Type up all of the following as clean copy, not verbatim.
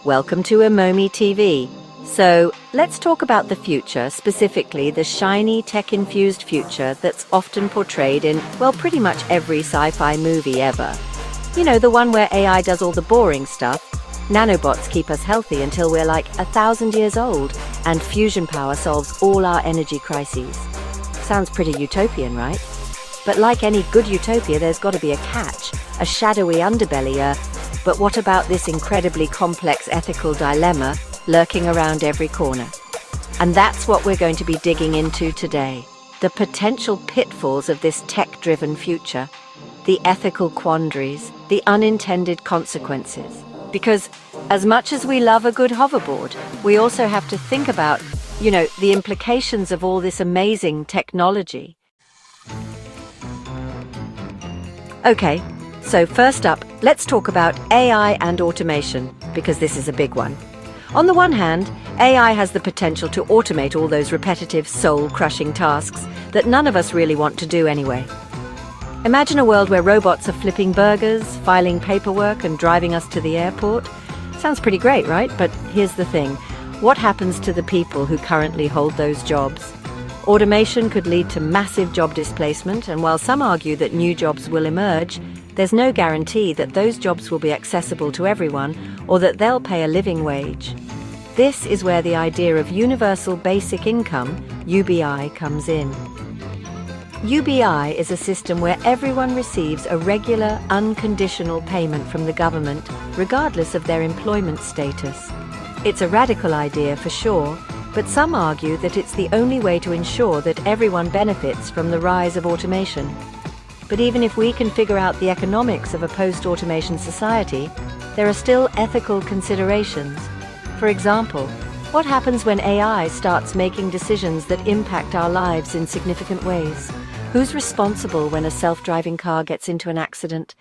Welcome to Emomi TV. So, let's talk about the future, specifically the shiny, tech-infused future that's often portrayed in, well, pretty much every sci-fi movie ever. You know, the one where AI does all the boring stuff, nanobots keep us healthy until we're like 1,000 years old, and fusion power solves all our energy crises. Sounds pretty utopian, right? But like any good utopia, there's got to be a catch, a shadowy underbelly, but what about this incredibly complex ethical dilemma lurking around every corner? And that's what we're going to be digging into today. The potential pitfalls of this tech-driven future, the ethical quandaries, the unintended consequences. Because as much as we love a good hoverboard, we also have to think about, the implications of all this amazing technology. Okay, so first up, let's talk about AI and automation, because this is a big one. On the one hand, AI has the potential to automate all those repetitive, soul-crushing tasks that none of us really want to do anyway. Imagine a world where robots are flipping burgers, filing paperwork, and driving us to the airport. Sounds pretty great, right? But here's the thing. What happens to the people who currently hold those jobs? Automation could lead to massive job displacement, and while some argue that new jobs will emerge, there's no guarantee that those jobs will be accessible to everyone or that they'll pay a living wage. This is where the idea of universal basic income, UBI, comes in. UBI is a system where everyone receives a regular, unconditional payment from the government, regardless of their employment status. It's a radical idea for sure, but some argue that it's the only way to ensure that everyone benefits from the rise of automation. But even if we can figure out the economics of a post-automation society, there are still ethical considerations. For example, what happens when AI starts making decisions that impact our lives in significant ways? Who's responsible when a self-driving car gets into an accident?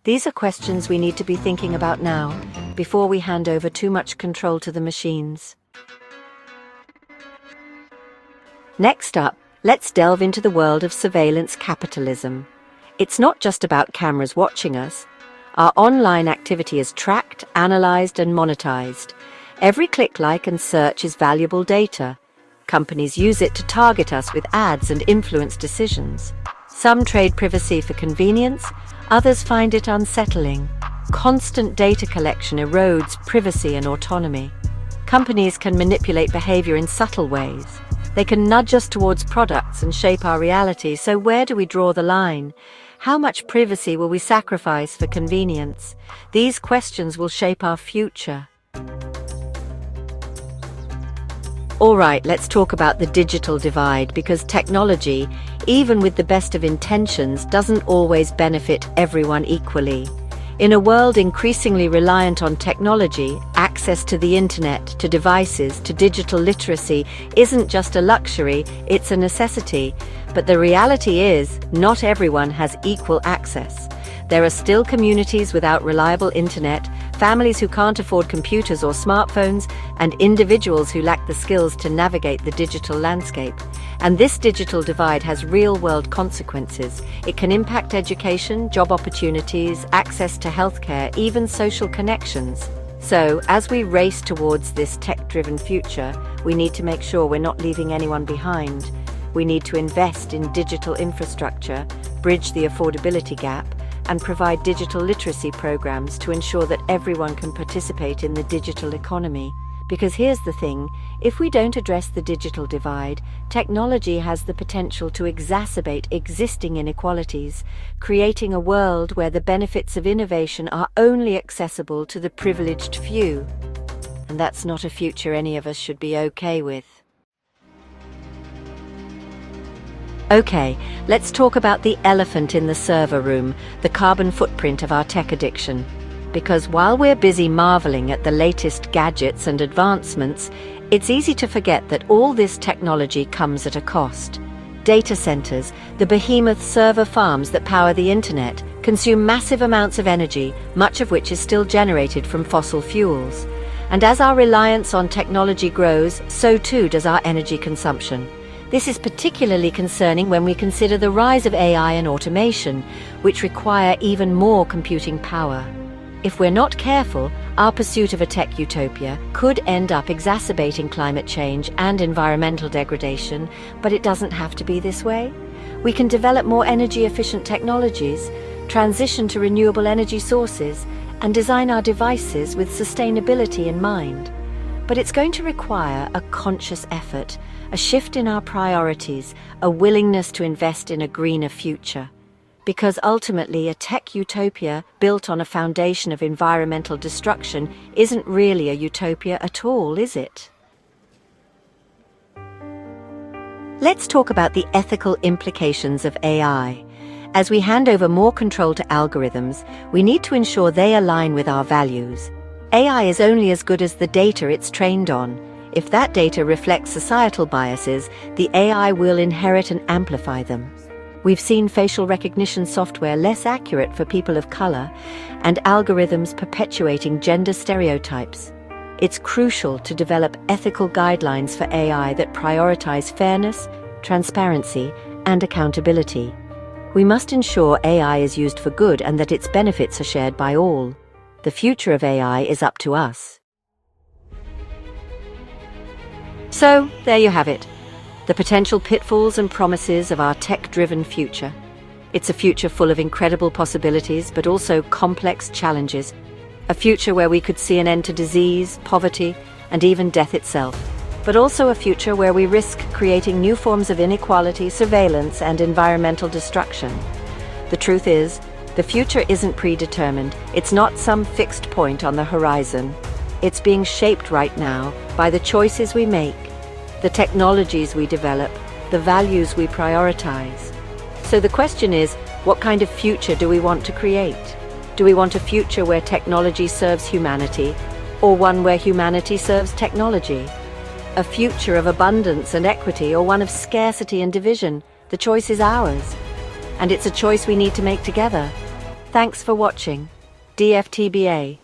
These are questions we need to be thinking about now, before we hand over too much control to the machines. Next up, let's delve into the world of surveillance capitalism. It's not just about cameras watching us. Our online activity is tracked, analyzed, and monetized. Every click, like, and search is valuable data. Companies use it to target us with ads and influence decisions. Some trade privacy for convenience, others find it unsettling. Constant data collection erodes privacy and autonomy. Companies can manipulate behavior in subtle ways. They can nudge us towards products and shape our reality, so where do we draw the line? How much privacy will we sacrifice for convenience? These questions will shape our future. All right, let's talk about the digital divide, because technology, even with the best of intentions, doesn't always benefit everyone equally. In a world increasingly reliant on technology, access to the internet, to devices, to digital literacy isn't just a luxury, it's a necessity. But the reality is, not everyone has equal access. There are still communities without reliable internet, families who can't afford computers or smartphones, and individuals who lack the skills to navigate the digital landscape. And this digital divide has real-world consequences. It can impact education, job opportunities, access to healthcare, even social connections. So, as we race towards this tech-driven future, we need to make sure we're not leaving anyone behind. We need to invest in digital infrastructure, bridge the affordability gap, and provide digital literacy programs to ensure that everyone can participate in the digital economy. Because here's the thing, if we don't address the digital divide, technology has the potential to exacerbate existing inequalities, creating a world where the benefits of innovation are only accessible to the privileged few. And that's not a future any of us should be okay with. Okay, let's talk about the elephant in the server room, the carbon footprint of our tech addiction. Because while we're busy marveling at the latest gadgets and advancements, it's easy to forget that all this technology comes at a cost. Data centers, the behemoth server farms that power the internet, consume massive amounts of energy, much of which is still generated from fossil fuels. And as our reliance on technology grows, so too does our energy consumption. This is particularly concerning when we consider the rise of AI and automation, which require even more computing power. If we're not careful, Our pursuit of a tech utopia could end up exacerbating climate change and environmental degradation, but it doesn't have to be this way. We can develop more energy-efficient technologies, transition to renewable energy sources, and design our devices with sustainability in mind. But it's going to require a conscious effort, a shift in our priorities, a willingness to invest in a greener future. Because ultimately, a tech utopia built on a foundation of environmental destruction isn't really a utopia at all, is it? Let's talk about the ethical implications of AI. As we hand over more control to algorithms, we need to ensure they align with our values. AI is only as good as the data it's trained on. If that data reflects societal biases, the AI will inherit and amplify them. We've seen facial recognition software less accurate for people of color and algorithms perpetuating gender stereotypes. It's crucial to develop ethical guidelines for AI that prioritize fairness, transparency, and accountability. We must ensure AI is used for good and that its benefits are shared by all. The future of AI is up to us. So, there you have it. The potential pitfalls and promises of our tech-driven future. It's a future full of incredible possibilities, but also complex challenges. A future where we could see an end to disease, poverty, and even death itself. But also a future where we risk creating new forms of inequality, surveillance, and environmental destruction. The truth is, the future isn't predetermined. It's not some fixed point on the horizon. It's being shaped right now by the choices we make, the technologies we develop, the values we prioritize. So the question is, what kind of future do we want to create? Do we want a future where technology serves humanity, or one where humanity serves technology? A future of abundance and equity, or one of scarcity and division? The choice is ours. And it's a choice we need to make together. Thanks for watching. DFTBA.